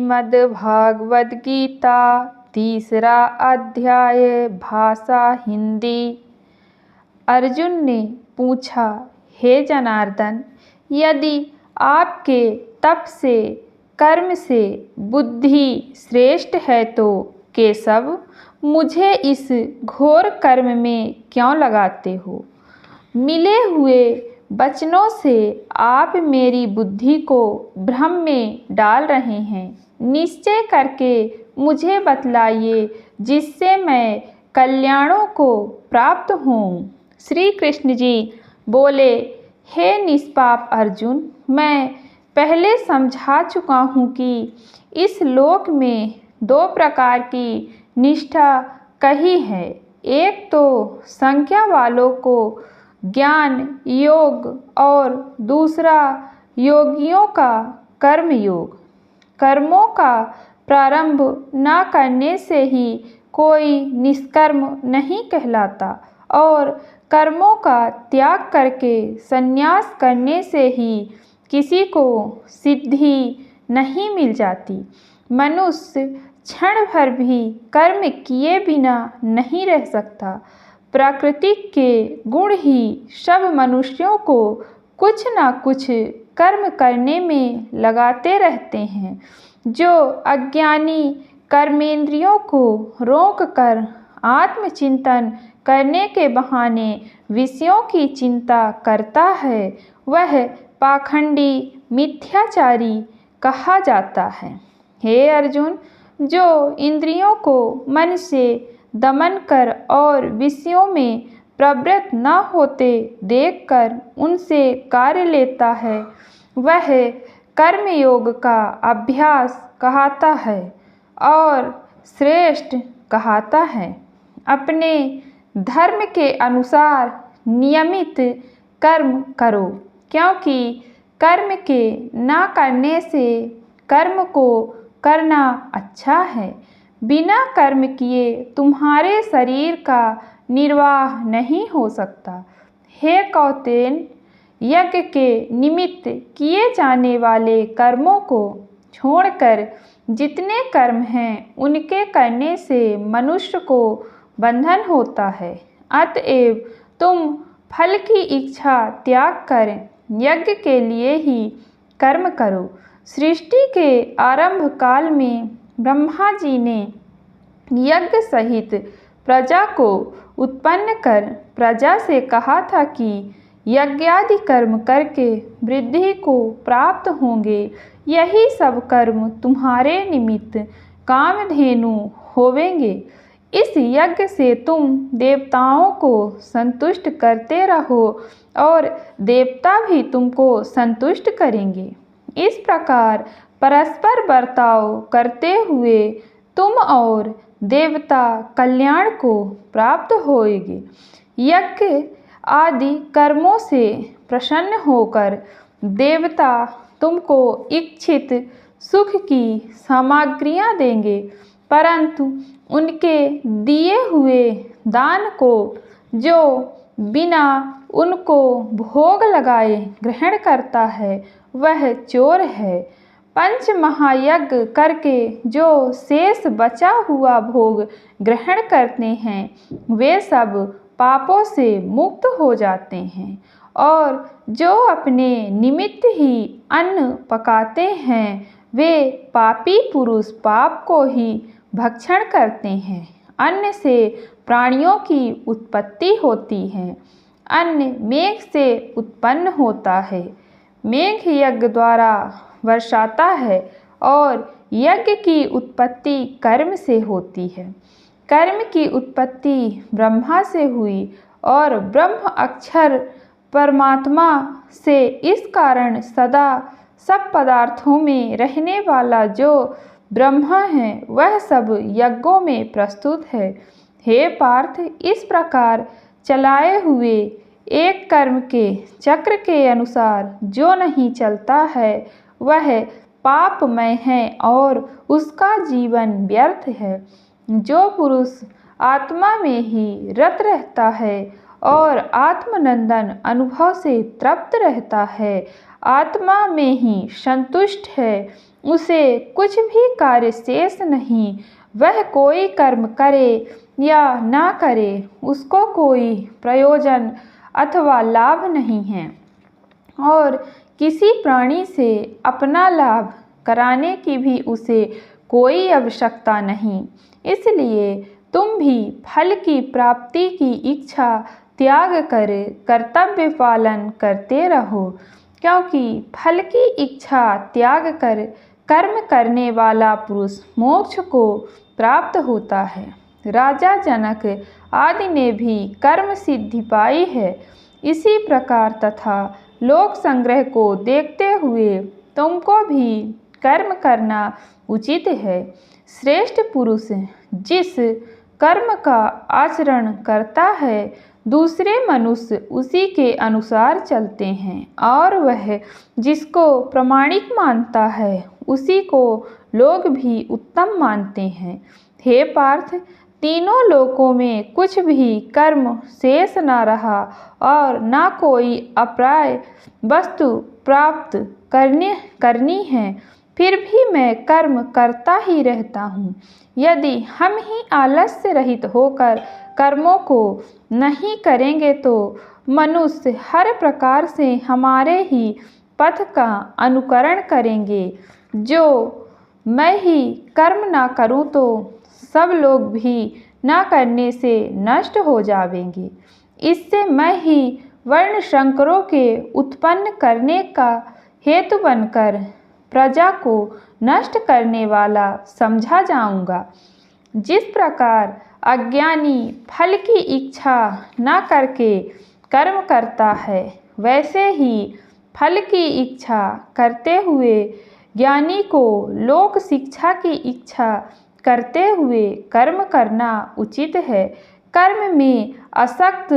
श्रीमद् भागवत गीता, तीसरा अध्याय, भाषा हिंदी। अर्जुन ने पूछा, हे जनार्दन, यदि आपके तप से, कर्म से बुद्धि श्रेष्ठ है तो केशव, मुझे इस घोर कर्म में क्यों लगाते हो? मिले हुए वचनों से आप मेरी बुद्धि को भ्रम में डाल रहे हैं। निश्चय करके मुझे बतलाइए, जिससे मैं कल्याणों को प्राप्त हूँ। श्री कृष्ण जी बोले, हे निष्पाप अर्जुन, मैं पहले समझा चुका हूँ कि इस लोक में दो प्रकार की निष्ठा कही है। एक तो संख्या वालों को ज्ञान योग और दूसरा योगियों का कर्म योग। कर्मों का प्रारंभ न करने से ही कोई निष्कर्म नहीं कहलाता और कर्मों का त्याग करके संन्यास करने से ही किसी को सिद्धि नहीं मिल जाती। मनुष्य क्षण भर भी कर्म किए बिना नहीं रह सकता। प्रकृति के गुण ही सब मनुष्यों को कुछ न कुछ कर्म करने में लगाते रहते हैं। जो अज्ञानी कर्मेंद्रियों को रोक कर आत्मचिंतन करने के बहाने विषयों की चिंता करता है, वह पाखंडी मिथ्याचारी कहा जाता है। हे अर्जुन, जो इंद्रियों को मन से दमन कर और विषयों में प्रवृत्त न होते देखकर उनसे कार्य लेता है, वह कर्मयोग का अभ्यास कहता है और श्रेष्ठ कहता है। अपने धर्म के अनुसार नियमित कर्म करो, क्योंकि कर्म के न करने से कर्म को करना अच्छा है। बिना कर्म किए तुम्हारे शरीर का निर्वाह नहीं हो सकता। हे कौतेन, यज्ञ के निमित्त किए जाने वाले कर्मों को छोड़कर जितने कर्म हैं उनके करने से मनुष्य को बंधन होता है। अतएव तुम फल की इच्छा त्याग कर यज्ञ के लिए ही कर्म करो। सृष्टि के आरंभ काल में ब्रह्मा जी ने यज्ञ सहित प्रजा को उत्पन्न कर प्रजा से कहा था कि यज्ञादि कर्म करके वृद्धि को प्राप्त होंगे। यही सब कर्म तुम्हारे निमित्त कामधेनु होवेंगे। इस यज्ञ से तुम देवताओं को संतुष्ट करते रहो और देवता भी तुमको संतुष्ट करेंगे। इस प्रकार परस्पर बर्ताव करते हुए तुम और देवता कल्याण को प्राप्त होएगे। यज्ञ आदि कर्मों से प्रसन्न होकर देवता तुमको इच्छित सुख की सामग्रियां देंगे, परंतु उनके दिए हुए दान को जो बिना उनको भोग लगाए ग्रहण करता है, वह चोर है। पंच महायज्ञ करके जो शेष बचा हुआ भोग ग्रहण करते हैं, वे सब पापों से मुक्त हो जाते हैं। और जो अपने निमित्त ही अन्न पकाते हैं, वे पापी पुरुष पाप को ही भक्षण करते हैं। अन्न से प्राणियों की उत्पत्ति होती है। अन्न मेघ से उत्पन्न होता है। मेघ यज्ञ द्वारा वर्षाता है और यज्ञ की उत्पत्ति कर्म से होती है। कर्म की उत्पत्ति ब्रह्मा से हुई और ब्रह्म अक्षर परमात्मा से। इस कारण सदा सब पदार्थों में रहने वाला जो ब्रह्मा है, वह सब यज्ञों में प्रस्तुत है। हे पार्थ, इस प्रकार चलाए हुए एक कर्म के चक्र के अनुसार जो नहीं चलता है, वह पापमय है और उसका जीवन व्यर्थ है। जो पुरुष आत्मा में ही रत रहता है और आत्मनंदन अनुभव से तृप्त रहता है, आत्मा में ही संतुष्ट है, उसे कुछ भी कार्य शेष नहीं। वह कोई कर्म करे या ना करे, उसको कोई प्रयोजन अथवा लाभ नहीं है और किसी प्राणी से अपना लाभ कराने की भी उसे कोई आवश्यकता नहीं। इसलिए तुम भी फल की प्राप्ति की इच्छा त्याग कर कर्तव्य पालन करते रहो, क्योंकि फल की इच्छा त्याग कर कर्म करने वाला पुरुष मोक्ष को प्राप्त होता है। राजा जनक आदि ने भी कर्म सिद्धि पाई है। इसी प्रकार तथा लोक संग्रह को देखते हुए तुमको भी कर्म करना उचित है। श्रेष्ठ पुरुष जिस कर्म का आचरण करता है, दूसरे मनुष्य उसी के अनुसार चलते हैं और वह जिसको प्रामाणिक मानता है, उसी को लोग भी उत्तम मानते हैं। हे पार्थ, तीनों लोकों में कुछ भी कर्म शेष न रहा और न कोई अप्राय वस्तु प्राप्त करनी है, फिर भी मैं कर्म करता ही रहता हूँ। यदि हम ही आलस्य रहित होकर कर्मों को नहीं करेंगे तो मनुष्य हर प्रकार से हमारे ही पथ का अनुकरण करेंगे। जो मैं ही कर्म ना करूं तो सब लोग भी न करने से नष्ट हो जाएंगे। इससे मैं ही वर्ण संकरों के उत्पन्न करने का हेतु बनकर प्रजा को नष्ट करने वाला समझा जाऊंगा। जिस प्रकार अज्ञानी फल की इच्छा न करके कर्म करता है, वैसे ही फल की इच्छा करते हुए ज्ञानी को लोक शिक्षा की इच्छा करते हुए कर्म करना उचित है। कर्म में आसक्त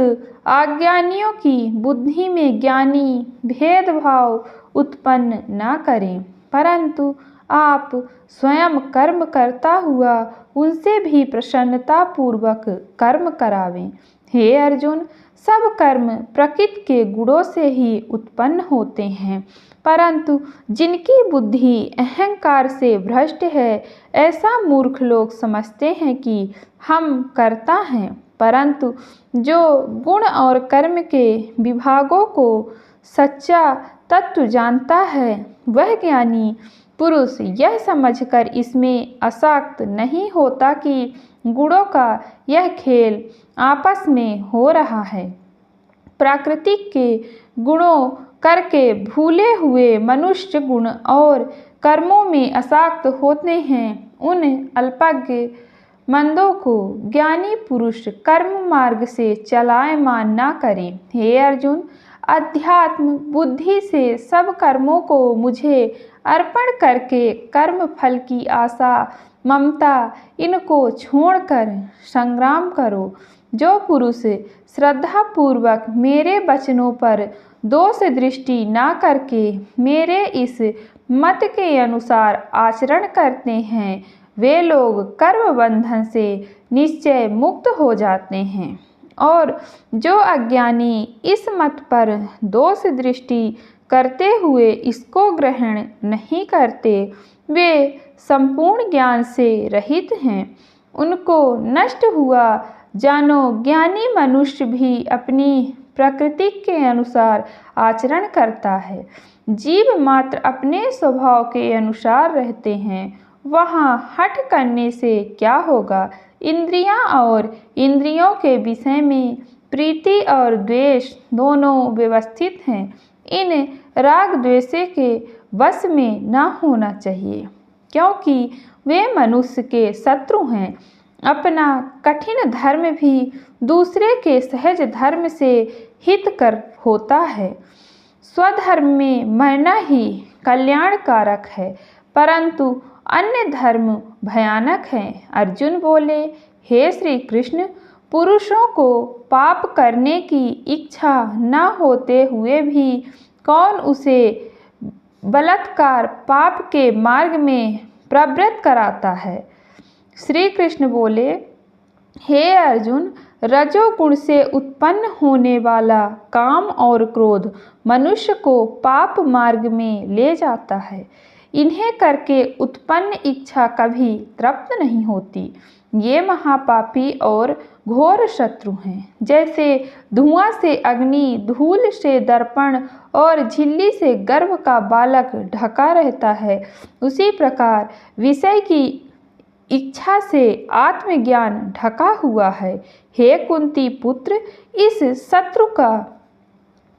अज्ञानियों की बुद्धि में ज्ञानी भेदभाव उत्पन्न न करें, परंतु आप स्वयं कर्म करता हुआ उनसे भी प्रसन्नता पूर्वक कर्म करावें। हे अर्जुन, सब कर्म प्रकृति के गुणों से ही उत्पन्न होते हैं, परंतु जिनकी बुद्धि अहंकार से भ्रष्ट है, ऐसा मूर्ख लोग समझते हैं कि हम करता हैं, परंतु जो गुण और कर्म के विभागों को सच्चा तत्व जानता है, वह ज्ञानी पुरुष यह समझकर इसमें आसक्त नहीं होता कि गुणों का यह खेल आपस में हो रहा है। प्राकृतिक के गुणों करके भूले हुए मनुष्य गुण और कर्मों में आसक्त होते हैं। उन अल्पज्ञ मंदों को ज्ञानी पुरुष कर्म मार्ग से चलायमान न करें। हे अर्जुन, अध्यात्म बुद्धि से सब कर्मों को मुझे अर्पण करके कर्म फल की आशा ममता इनको छोड़कर संग्राम करो। जो पुरुष श्रद्धा पूर्वक मेरे वचनों पर दोष दृष्टि न करके मेरे इस मत के अनुसार आचरण करते हैं, वे लोग कर्म बंधन से निश्चय मुक्त हो जाते हैं। और जो अज्ञानी इस मत पर दोष दृष्टि करते हुए इसको ग्रहण नहीं करते, वे संपूर्ण ज्ञान से रहित हैं। उनको नष्ट हुआ जानो। ज्ञानी मनुष्य भी अपनी प्रकृति के अनुसार आचरण करता है। जीव मात्र अपने स्वभाव के अनुसार रहते हैं, वहाँ हठ करने से क्या होगा। इंद्रियां और इंद्रियों के विषय में प्रीति और द्वेष दोनों व्यवस्थित हैं। इन राग द्वेषे के वश में न होना चाहिए, क्योंकि वे मनुष्य के शत्रु हैं। अपना कठिन धर्म भी दूसरे के सहज धर्म से हितकर होता है। स्वधर्म में मरना ही कल्याणकारक है, परंतु अन्य धर्म भयानक हैं। अर्जुन बोले, हे श्री कृष्ण, पुरुषों को पाप करने की इच्छा न होते हुए भी कौन उसे बलात्कार पाप के मार्ग में प्रवृत्त कराता है। श्री कृष्ण बोले, हे अर्जुन, रजोगुण से उत्पन्न होने वाला काम और क्रोध मनुष्य को पाप मार्ग में ले जाता है। इन्हें करके उत्पन्न इच्छा कभी तृप्त नहीं होती। ये महापापी और घोर शत्रु हैं। जैसे धुआं से अग्नि, धूल से दर्पण और झिल्ली से गर्भ का बालक ढका रहता है, उसी प्रकार विषय की इच्छा से आत्मज्ञान ढका हुआ है। हे कुंती पुत्र, इस शत्रु का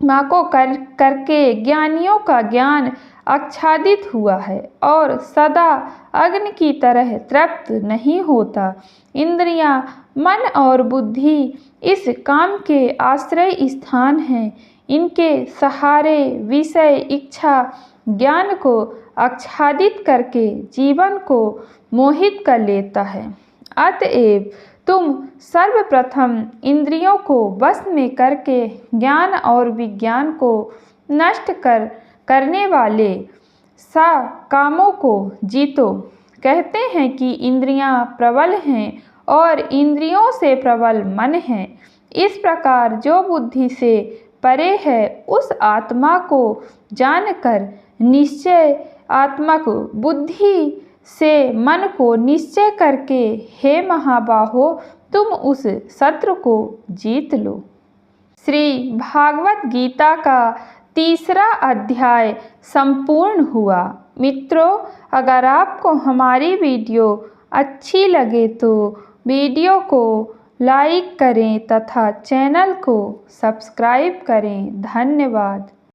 को करके ज्ञानियों का ज्ञान आच्छादित हुआ है और सदा अग्नि की तरह तृप्त नहीं होता। इंद्रियां, मन और बुद्धि इस काम के आश्रय स्थान हैं। इनके सहारे विषय इच्छा ज्ञान को आच्छादित करके जीवन को मोहित कर लेता है। अतएव तुम सर्वप्रथम इंद्रियों को वश में करके ज्ञान और विज्ञान को नष्ट करने वाले कामों को जीतो। कहते हैं कि इंद्रियां प्रबल हैं और इंद्रियों से प्रबल मन है। इस प्रकार जो बुद्धि से परे है उस आत्मा को जानकर निश्चय आत्मक बुद्धि से मन को निश्चय करके हे महाबाहो तुम उस शत्रु को जीत लो। श्री भागवत गीता का तीसरा अध्याय संपूर्ण हुआ। मित्रों, अगर आपको हमारी वीडियो अच्छी लगे तो वीडियो को लाइक करें तथा चैनल को सब्सक्राइब करें। धन्यवाद।